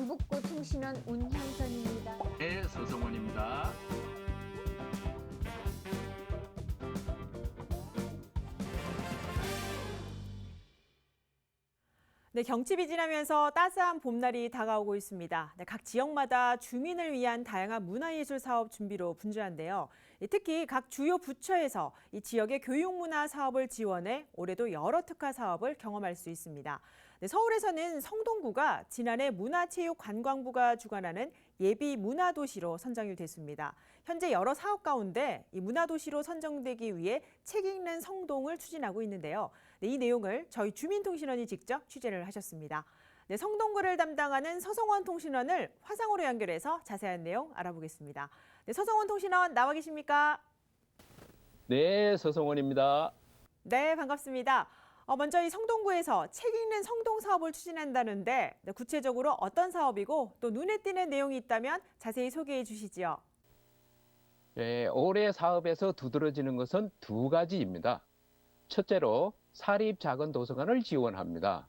경북고 통신원 운향선입니다. 네, 서성원입니다. 네, 경칩이 지나면서 따스한 봄날이 다가오고 있습니다. 네, 각 지역마다 주민을 위한 다양한 문화예술 사업 준비로 분주한데요. 특히 각 주요 부처에서 이 지역의 교육문화 사업을 지원해 올해도 여러 특화 사업을 경험할 수 있습니다. 네, 서울에서는 성동구가 지난해 문화체육관광부가 주관하는 예비 문화도시로 선정이 됐습니다. 현재 여러 사업 가운데 이 문화도시로 선정되기 위해 책 읽는 성동을 추진하고 있는데요. 네, 이 내용을 저희 주민통신원이 직접 취재를 하셨습니다. 네, 성동구를 담당하는 서성원 통신원을 화상으로 연결해서 자세한 내용 알아보겠습니다. 네, 서성원 통신원 나와 계십니까? 네, 서성원입니다. 네, 반갑습니다. 먼저 이 성동구에서 책 읽는 성동 사업을 추진한다는데 구체적으로 어떤 사업이고 또 눈에 띄는 내용이 있다면 자세히 소개해 주시지요. 네, 올해 사업에서 두드러지는 것은 두 가지입니다. 첫째로 사립 작은 도서관을 지원합니다.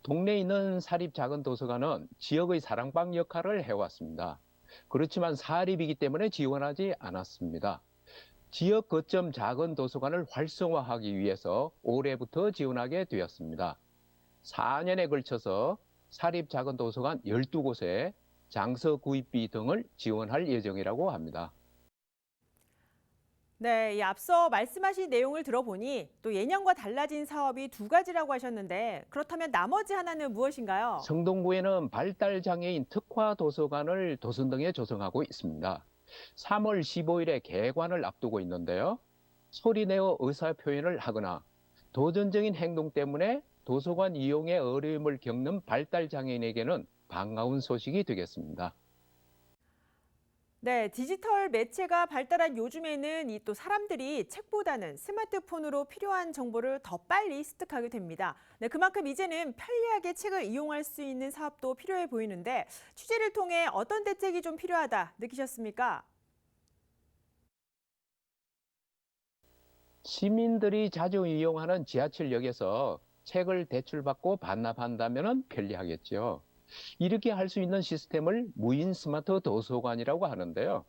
동네에 있는 사립 작은 도서관은 지역의 사랑방 역할을 해왔습니다. 그렇지만 사립이기 때문에 지원하지 않았습니다. 지역 거점 작은 도서관을 활성화하기 위해서 올해부터 지원하게 되었습니다. 4년에 걸쳐서 사립 작은 도서관 12곳에 장서 구입비 등을 지원할 예정이라고 합니다. 네, 이 앞서 말씀하신 내용을 들어보니 또 예년과 달라진 사업이 두 가지라고 하셨는데 그렇다면 나머지 하나는 무엇인가요? 성동구에는 발달장애인 특화 도서관을 도선동에 조성하고 있습니다. 3월 15일에 개관을 앞두고 있는데요. 소리내어 의사표현을 하거나 도전적인 행동 때문에 도서관 이용에 어려움을 겪는 발달장애인에게는 반가운 소식이 되겠습니다. 네, 디지털 매체가 발달한 요즘에는 이 또 사람들이 책보다는 스마트폰으로 필요한 정보를 더 빨리 습득하게 됩니다. 네, 그만큼 이제는 편리하게 책을 이용할 수 있는 사업도 필요해 보이는데 취재를 통해 어떤 대책이 좀 필요하다 느끼셨습니까? 시민들이 자주 이용하는 지하철역에서 책을 대출받고 반납한다면 편리하겠죠. 이렇게 할 수 있는 시스템을 무인 스마트 도서관이라고 하는데요.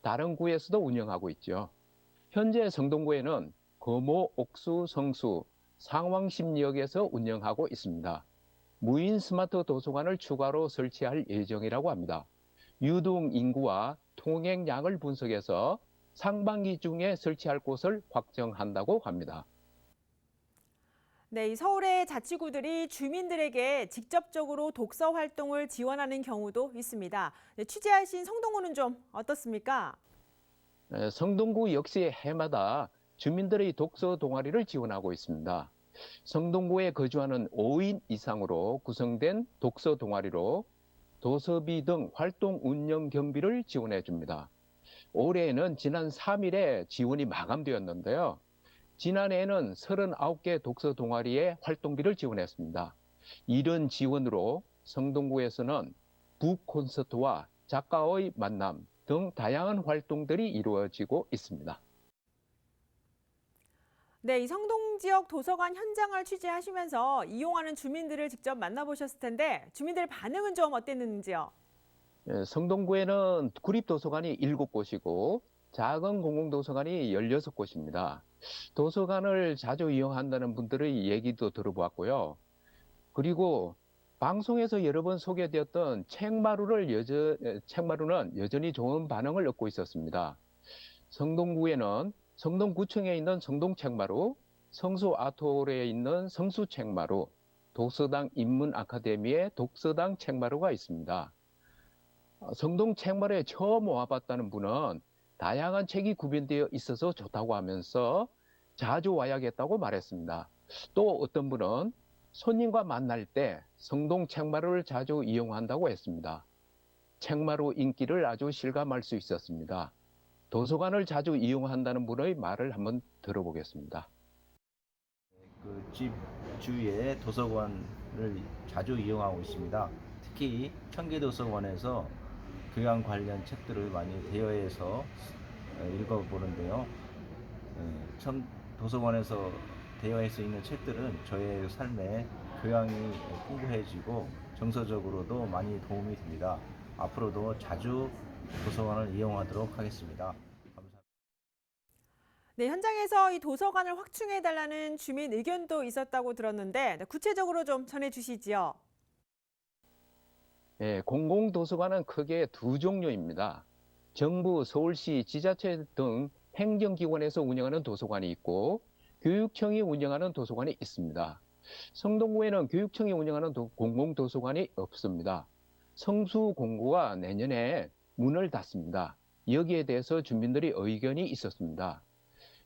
다른 구에서도 운영하고 있죠. 현재 성동구에는 거모, 옥수, 성수, 상왕심리역에서 운영하고 있습니다. 무인 스마트 도서관을 추가로 설치할 예정이라고 합니다. 유동 인구와 통행량을 분석해서 상반기 중에 설치할 곳을 확정한다고 합니다. 네, 이 서울의 자치구들이 주민들에게 직접적으로 독서 활동을 지원하는 경우도 있습니다. 네, 취재하신 성동구는 좀 어떻습니까? 성동구 역시 해마다 주민들의 독서 동아리를 지원하고 있습니다. 성동구에 거주하는 5인 이상으로 구성된 독서 동아리로 도서비 등 활동 운영 경비를 지원해 줍니다. 올해에는 지난 3일에 지원이 마감되었는데요. 지난해에는 39개 독서 동아리의 활동비를 지원했습니다. 이런 지원으로 성동구에서는 북 콘서트와 작가의 만남 등 다양한 활동들이 이루어지고 있습니다. 네, 이 성동 지역 도서관 현장을 취재하시면서 이용하는 주민들을 직접 만나보셨을 텐데 주민들 반응은 좀 어땠는지요? 성동구에는 구립도서관이 7곳이고 작은 공공도서관이 16곳입니다. 도서관을 자주 이용한다는 분들의 얘기도 들어보았고요. 그리고 방송에서 여러 번 소개되었던 책마루는 여전히 좋은 반응을 얻고 있었습니다. 성동구에는 성동구청에 있는 성동책마루, 성수 아트홀에 있는 성수책마루, 독서당 인문아카데미의 독서당 책마루가 있습니다. 성동책마루에 처음 와봤다는 분은 다양한 책이 구비되어 있어서 좋다고 하면서 자주 와야겠다고 말했습니다. 또 어떤 분은 손님과 만날 때 성동책마루를 자주 이용한다고 했습니다. 책마루 인기를 아주 실감할 수 있었습니다. 도서관을 자주 이용한다는 분의 말을 한번 들어보겠습니다. 그 집 주위에 도서관을 자주 이용하고 있습니다. 특히 청계도서관에서 교양 관련 책들을 많이 대여해서 읽어보는데요. 도서관에서 대여할 수 있는 책들은 저의 삶에 교양이 풍부해지고 정서적으로도 많이 도움이 됩니다. 앞으로도 자주 도서관을 이용하도록 하겠습니다. 감사합니다. 네, 현장에서 이 도서관을 확충해달라는 주민 의견도 있었다고 들었는데 구체적으로 좀 전해주시지요. 예, 공공도서관은 크게 두 종류입니다. 정부, 서울시, 지자체 등 행정기관에서 운영하는 도서관이 있고 교육청이 운영하는 도서관이 있습니다. 성동구에는 교육청이 운영하는 공공도서관이 없습니다. 성수공구가 내년에 문을 닫습니다. 여기에 대해서 주민들이 의견이 있었습니다.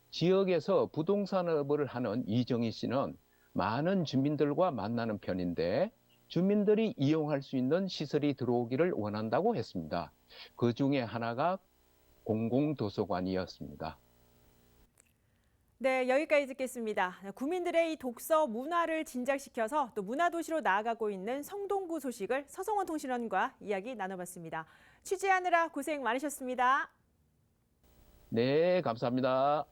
지역에서 부동산업을 하는 이정희 씨는 많은 주민들과 만나는 편인데 주민들이 이용할 수 있는 시설이 들어오기를 원한다고 했습니다. 그 중에 하나가 공공도서관이었습니다. 네, 여기까지 듣겠습니다. 구민들의 이 독서 문화를 진작시켜서 또 문화도시로 나아가고 있는 성동구 소식을 서성원 통신원과 이야기 나눠봤습니다. 취재하느라 고생 많으셨습니다. 네, 감사합니다.